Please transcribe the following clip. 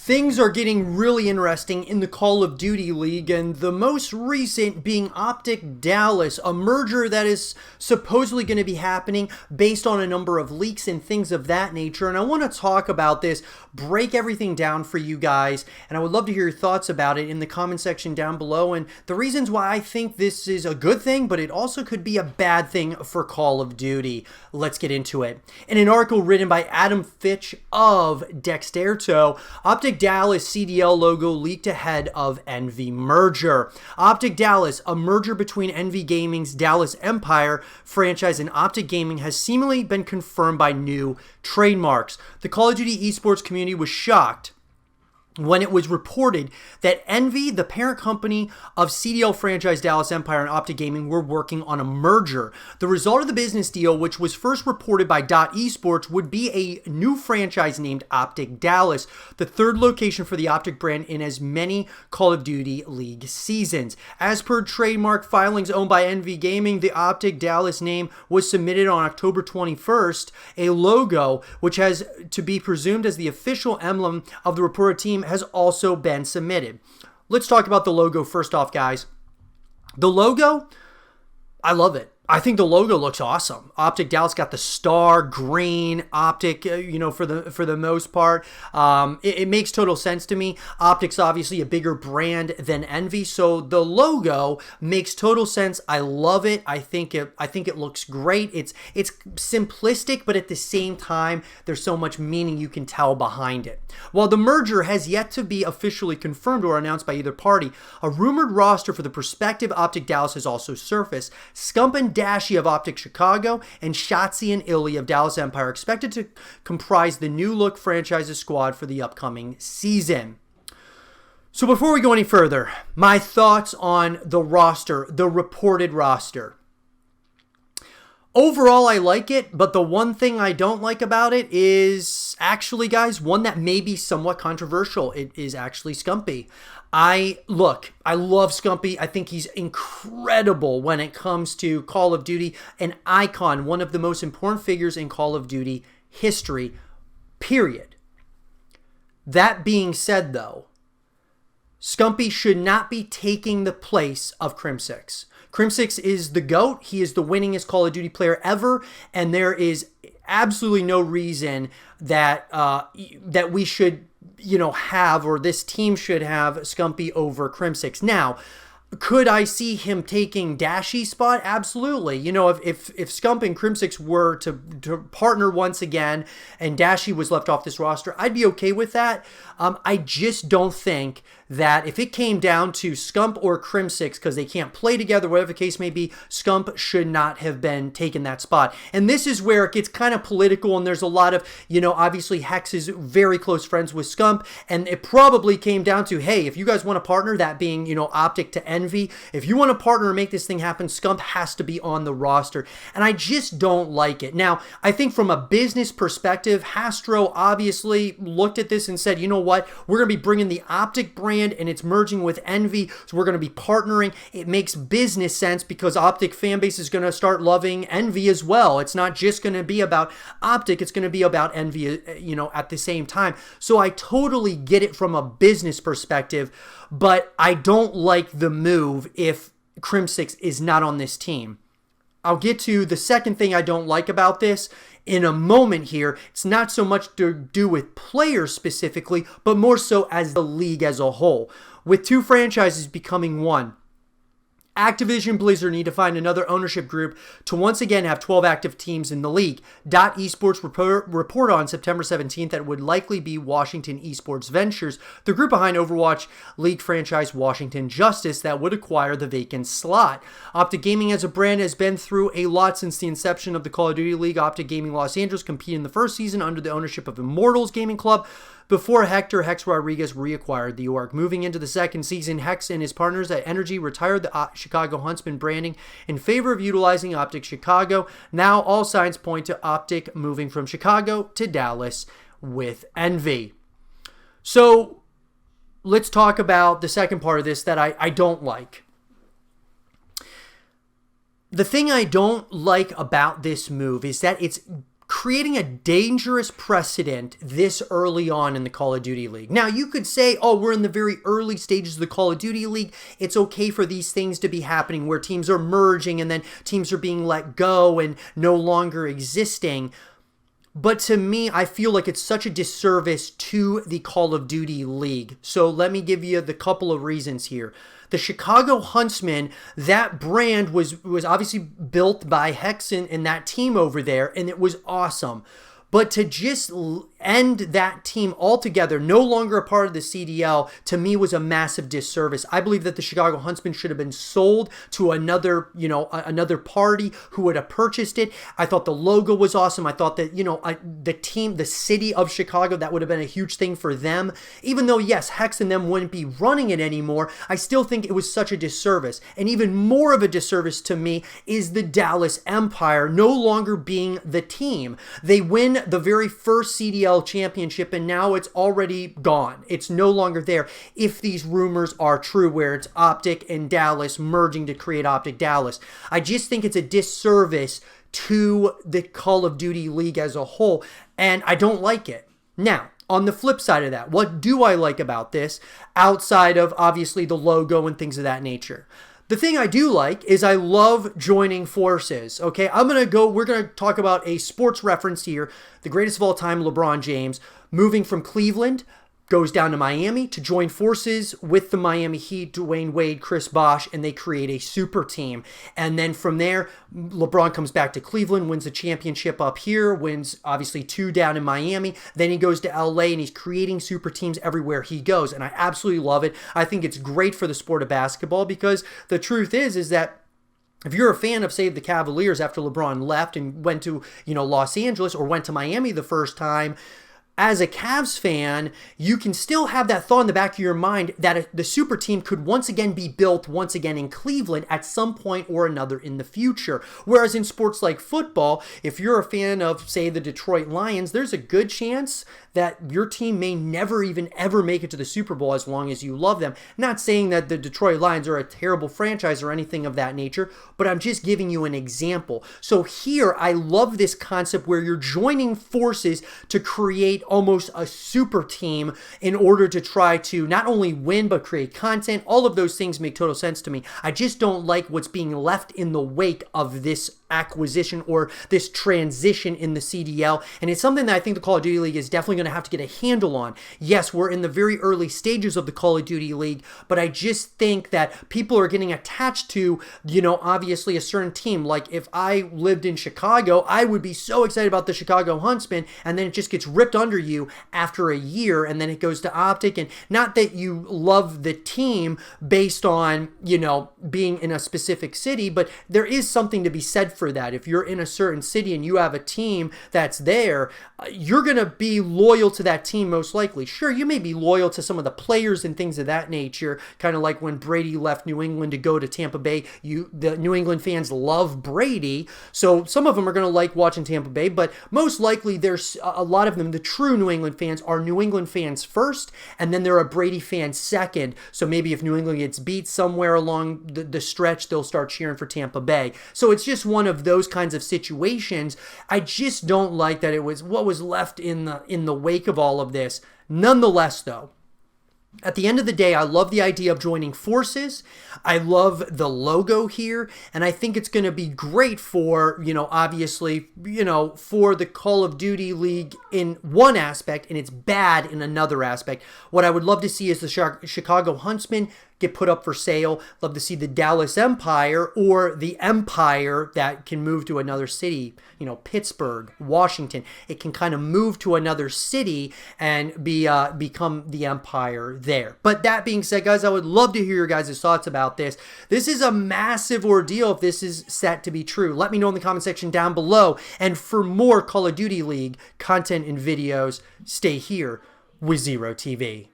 Things are getting really interesting in the Call of Duty League, and the most recent being OpTic Dallas, a merger that is supposedly going to be happening based on a number of leaks and things of that nature. And I want to talk about this, break everything down for you guys, and I would love to hear your thoughts about it in the comment section down below, and the reasons why I think this is a good thing, but it also could be a bad thing for Call of Duty. Let's get into it. In an article written by Adam Fitch of Dexterto, OpTic Dallas CDL logo leaked ahead of Envy merger. OpTic Dallas, a merger between Envy Gaming's Dallas Empire franchise and OpTic Gaming, has seemingly been confirmed by new trademarks. The Call of Duty esports community was shocked when it was reported that Envy, the parent company of CDL franchise Dallas Empire and OpTic Gaming, were working on a merger. The result of the business deal, which was first reported by Esports, would be a new franchise named OpTic Dallas, the third location for the OpTic brand in as many Call of Duty League seasons. As per trademark filings owned by Envy Gaming, the OpTic Dallas name was submitted on October 21st. A logo, which has to be presumed as the official emblem of the reported team, has also been submitted. Let's talk about the logo first off, guys. The logo, I love it. I think the logo looks awesome. OpTic Dallas got the star green OpTic, for the most part. It makes total sense to me. OpTic's obviously a bigger brand than Envy, so the logo makes total sense. I love it. I think it looks great. It's simplistic, but at the same time, there's so much meaning you can tell behind it. While the merger has yet to be officially confirmed or announced by either party, a rumored roster for the prospective OpTic Dallas has also surfaced. Scump and Dashi of OpTic Chicago and Shotzi and Illy of Dallas Empire expected to comprise the new look franchise's squad for the upcoming season. So before we go any further, my thoughts on the roster, the reported roster. Overall, I like it, but the one thing I don't like about it is actually, guys, one that may be somewhat controversial. It is actually Scumpy. I love Scumpy. I think he's incredible when it comes to Call of Duty, an icon, one of the most important figures in Call of Duty history, period. That being said, though, Scumpy should not be taking the place of Crimsix. Crimsix is the GOAT. He is the winningest Call of Duty player ever, and there is absolutely no reason that that we should, have, or this team should have, Scumpy over Crimsix. Now, could I see him taking Dashi's spot? Absolutely. If Scump and Crimsix were to partner once again and Dashi was left off this roster, I'd be okay with that. I just don't think that if it came down to Scump or Crimsix, because they can't play together, whatever the case may be, Scump should not have been taking that spot. And this is where it gets kind of political, and there's a lot of, obviously Hex is very close friends with Scump, and it probably came down to, hey, if you guys want to partner, that being, OpTic to Envy, if you want to partner and make this thing happen, Scump has to be on the roster. And I just don't like it. Now, I think from a business perspective, Hastro obviously looked at this and said, you know what, we're going to be bringing the OpTic brand and it's merging with Envy, so we're going to be partnering. It makes business sense because OpTic fan base is going to start loving Envy as well. It's not just going to be about OpTic, it's going to be about Envy, at the same time. So I totally get it from a business perspective, but I don't like the move if Crimsix is not on this team. I'll get to the second thing I don't like about this in a moment here. It's not so much to do with players specifically, but more so as the league as a whole. With two franchises becoming one, Activision Blizzard need to find another ownership group to once again have 12 active teams in the league. Esports report on September 17th that it would likely be Washington Esports Ventures, the group behind Overwatch League franchise Washington Justice, that would acquire the vacant slot. OpTic Gaming as a brand has been through a lot since the inception of the Call of Duty League. OpTic Gaming Los Angeles competed in the first season under the ownership of Immortals Gaming Club, before Hex Rodriguez reacquired the org. Moving into the second season, Hex and his partners at Energy retired the Chicago Huntsman branding in favor of utilizing OpTic Chicago. Now all signs point to OpTic moving from Chicago to Dallas with Envy. So let's talk about the second part of this that I don't like. The thing I don't like about this move is that it's creating a dangerous precedent this early on in the Call of Duty League. Now, you could say, oh, we're in the very early stages of the Call of Duty League. It's okay for these things to be happening where teams are merging and then teams are being let go and no longer existing. But to me, I feel like it's such a disservice to the Call of Duty League. So let me give you the couple of reasons here. The Chicago Huntsmen, that brand was obviously built by Hexen and that team over there, and it was awesome. But to just end that team altogether, no longer a part of the CDL, to me was a massive disservice. I believe that the Chicago Huntsmen should have been sold to another, another party who would have purchased it. I thought the logo was awesome. I thought that, the team, the city of Chicago, that would have been a huge thing for them. Even though, yes, Hex and them wouldn't be running it anymore, I still think it was such a disservice. And even more of a disservice to me is the Dallas Empire no longer being the team. They win the very first CDL championship and now it's already gone. It's no longer there if these rumors are true where it's OpTic and Dallas merging to create OpTic Dallas. I just think it's a disservice to the Call of Duty League as a whole, and I don't like it. Now, on the flip side of that, what do I like about this outside of obviously the logo and things of that nature? The thing I do like is I love joining forces, okay? we're going to talk about a sports reference here. The greatest of all time, LeBron James, moving from Cleveland, goes down to Miami to join forces with the Miami Heat, Dwayne Wade, Chris Bosh, and they create a super team. And then from there, LeBron comes back to Cleveland, wins the championship up here, wins obviously 2 down in Miami. Then he goes to LA and he's creating super teams everywhere he goes. And I absolutely love it. I think it's great for the sport of basketball because the truth is that if you're a fan of, say, the Cavaliers after LeBron left and went to, Los Angeles or went to Miami the first time, as a Cavs fan, you can still have that thought in the back of your mind that the super team could once again be built once again in Cleveland at some point or another in the future. Whereas in sports like football, if you're a fan of, say, the Detroit Lions, there's a good chance that your team may never even ever make it to the Super Bowl as long as you love them. Not saying that the Detroit Lions are a terrible franchise or anything of that nature, but I'm just giving you an example. So here, I love this concept where you're joining forces to create almost a super team in order to try to not only win, but create content. All of those things make total sense to me. I just don't like what's being left in the wake of this acquisition or this transition in the CDL, and it's something that I think the Call of Duty League is definitely going to have to get a handle on. Yes, we're in the very early stages of the Call of Duty League, but I just think that people are getting attached to, obviously a certain team. Like if I lived in Chicago, I would be so excited about the Chicago Huntsmen, and then it just gets ripped under you after a year, and then it goes to OpTic. And not that you love the team based on, being in a specific city, but there is something to be said for that. If you're in a certain city and you have a team that's there, you're going to be loyal to that team most likely. Sure, you may be loyal to some of the players and things of that nature, kind of like when Brady left New England to go to Tampa Bay. The New England fans love Brady, so some of them are going to like watching Tampa Bay, but most likely there's a lot of them, the true New England fans, are New England fans first, and then they're a Brady fan second. So maybe if New England gets beat somewhere along the stretch, they'll start cheering for Tampa Bay. So it's just one of those kinds of situations. I just don't like that it was what was left in the wake of all of this. Nonetheless, though, at the end of the day, I love the idea of joining forces. I love the logo here, and I think it's going to be great for, obviously, for the Call of Duty League in one aspect, and it's bad in another aspect. What I would love to see is the Chicago Huntsmen get put up for sale. Love to see the Dallas Empire or the Empire that can move to another city, Pittsburgh, Washington. It can kind of move to another city and become the Empire there. But that being said, guys, I would love to hear your guys' thoughts about this. This is a massive ordeal if this is set to be true. Let me know in the comment section down below. And for more Call of Duty League content and videos, stay here with Zero TV.